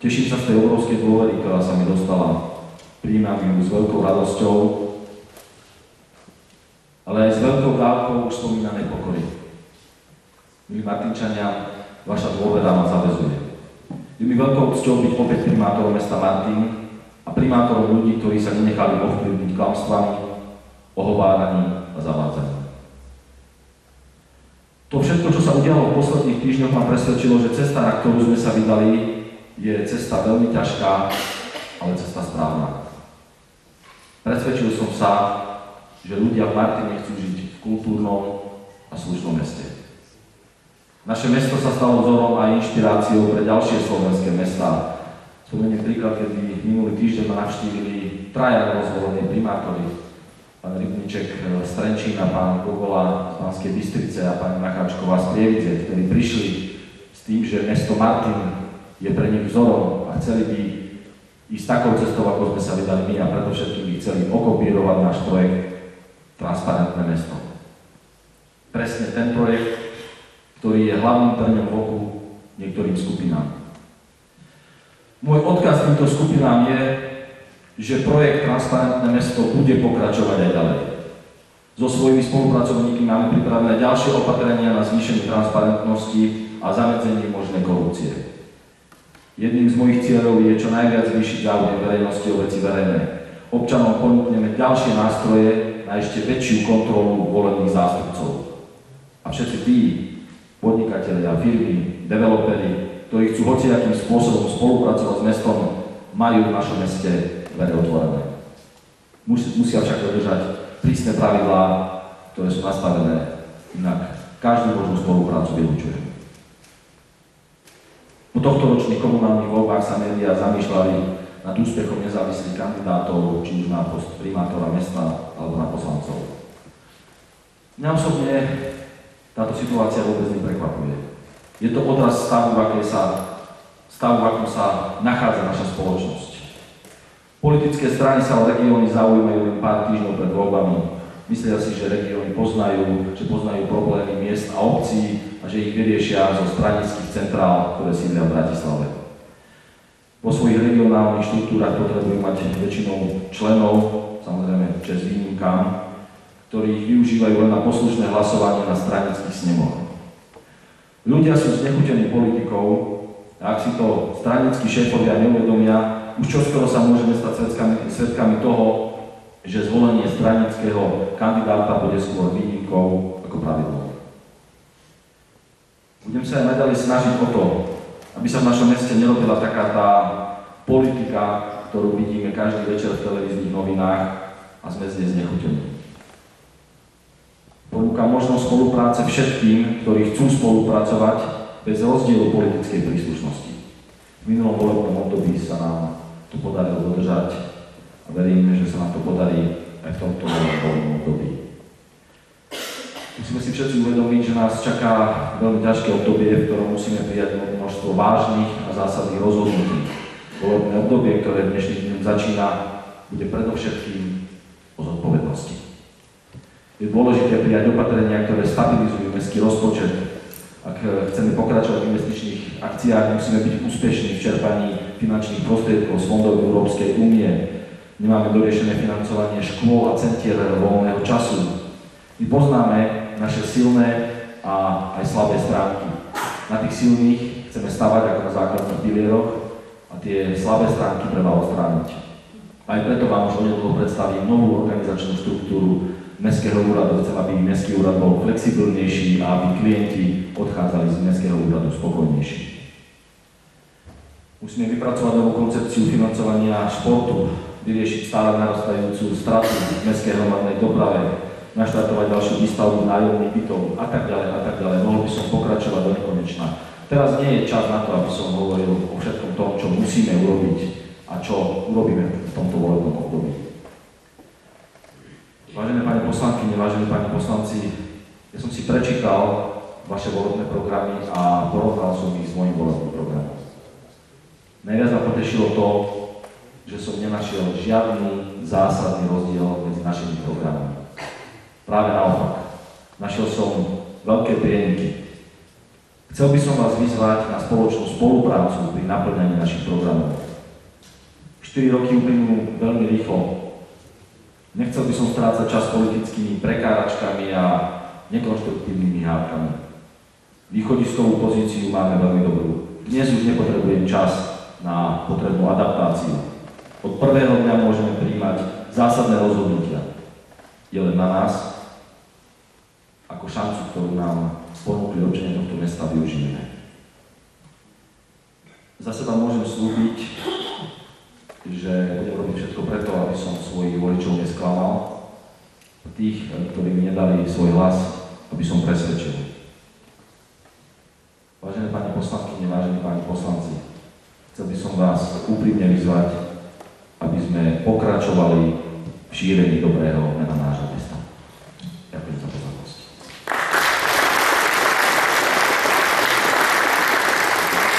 Teším sa z tej obrovskej dôvery, ktorá sa mi dostala. Prijímam ju s veľkou radosťou, ale aj s veľkou dávkou už spomínanej pokory. Milí Martinčania, vaša dôvera ma zaväzuje. Je mi veľkou cťou byť opäť primátorom mesta Martin a primátorom ľudí, ktorí sa nenechali ovplyvniť klamstvami, ohováraním a zavádzaním. To všetko, čo sa udialo v posledných týždňoch, ma presvedčilo, že cesta, na ktorú sme sa vydali, je cesta veľmi ťažká, ale cesta správna. Presvedčil som sa, že ľudia v Martine chcú žiť v kultúrnom a slušnom meste. Naše mesto sa stalo vzorom a inšpiráciou pre ďalšie slovenské mestá. Spomeniem príklad, kedy minulý týždeň ma navštívili traja rozvolení primátori, pán Rybníček z Trenčína, pán Gogola z Banskej Bystrice a pani Macháčková z Prievidze, ktorí prišli s tým, že mesto Martin je pre nich vzorom a chceli by ísť takou cestou, ako sme sa vydali my, a preto všetkým by chceli okopírovať náš projekt Transparentné mesto. Presne ten projekt, ktorý je hlavným trňom v oku niektorým skupinám. Môj odkaz týmto skupinám je, že projekt Transparentné mesto bude pokračovať aj ďalej. So svojimi spolupracovníkmi máme pripravené ďalšie opatrenia na zvýšenie transparentnosti a zamedzenie možnej korupcie. Jedným z mojich cieľov je čo najviac zvýšiť záujem verejnosti o veci verejné. Občanom ponúkneme ďalšie nástroje na ešte väčšiu kontrolu volených zástupcov. A všetci tí podnikatelia, firmy, developeri, ktorí chcú hociakým spôsobom spolupracovať s mestom, majú v našom meste dvere otvorené. Musia však dodržať prísne pravidlá, ktoré sú nastavené, inak každú možnú spoluprácu vylúčujem. Po tohtoročných komunálnych voľbách sa médiá zamýšľali nad úspechom nezávislých kandidátov, či už na post primátora mesta alebo na poslancov. Mňa osobne táto situácia vôbec neprekvapuje. Je to odraz stavu, v akom sa nachádza naša spoločnosť. Politické strany sa o regióny zaujímajú len pár týždňov pred voľbami. Myslia si, že regióny poznajú problémy miest a obcí a že ich vyriešia zo stranických centrál, ktoré sídlia v Bratislave. Vo svojich regionálnych štruktúrach potrebujú mať väčšinou členov, samozrejme čest výnimkám, ktorí ich využívajú len na poslušné hlasovanie na stranických snemoch. Ľudia sú znechutení politikou a ak si to stranickí šéfovia neuvedomia, už čoskoro sa môžeme stať svedkami toho, že zvolenie stranického kandidáta bude skôr výnimkou ako pravidlom. Budem sa aj naďalej snažiť o to, aby sa v našom meste nerobila taká tá politika, ktorú vidíme každý večer v televíznych novinách a sme z nej znechutení. Ponúka možnosť spolupráce všetkým, ktorí chcú spolupracovať bez rozdielu politickej príslušnosti. V minulom volebnom období sa nám to podarilo dodržať a veríme, že sa nám to podarí aj v tomto volebnom období. Musíme si všetci uvedomiť, že nás čaká veľmi ťažké obdobie, v ktorom musíme prijať množstvo vážnych a zásadných rozhodnutí. Volebné obdobie, ktoré dnešným dňom začína, bude predovšetkým o zodpovednosti. Je dôležité prijať opatrenia, ktoré stabilizujú mestský rozpočet. Ak chceme pokračovať v investičných akciách, musíme byť úspešní v čerpaní finančných prostriedkov z fondov Európskej únie. Nemáme doriešené financovanie škôl a centier voľného času. My poznáme naše silné a aj slabé stránky. Na tých silných chceme stavať ako na základných pilieroch a tie slabé stránky treba odstrániť. Aj preto vám už onedlho predstavím novú organizačnú štruktúru Mestského úradu. Chcem, aby Mestský úrad bol flexibilnejší a aby klienti odchádzali z Mestského úradu spokojnejší. Musíme vypracovať novú koncepciu financovania športu, vyriešiť stále narastajúcu stratu v mestskej hromadnej doprave, naštartovať ďalšiu výstavbu nájomných bytov a tak ďalej a tak ďalej. Mohol by som pokračovať do nekonečna. Teraz nie je čas na to, aby som hovoril o všetkom tom, čo musíme urobiť a čo urobíme v tomto volebnom období. Vážené pani poslankyne, vážení pani poslanci, ja som si prečítal vaše volebné programy a porovnal som ich s mojím volebným programom. Najviac ma potešilo to, že som nenašiel žiadny zásadný rozdiel medzi našimi programami. Práve naopak. Našiel som veľké prieniky. Chcel by som vás vyzvať na spoločnú spoluprácu pri naplňaní našich programov. 4 roky uplynú veľmi rýchlo. Nechcel by som strácať čas politickými prekáračkami a nekonštruktívnymi hádkami. Východiskovú pozíciu máme veľmi dobrú. Dnes už nepotrebujem čas na potrebnú adaptáciu. Od prvého dňa môžeme prijímať zásadné rozhodnutia. Je len na nás, ako šancu, ktorú nám ponúkli občania tohto mesta, využijeme. Za seba môžem slúbiť, že budem robiť všetko preto, aby som svojich voličov nesklamal. Tých, ktorí mi nedali svoj hlas, aby som presvedčil. Vážené pani poslankyne, vážení páni poslanci, chcel by som vás úprimne vyzvať, aby sme pokračovali v šírení dobrého mena nášho mesta.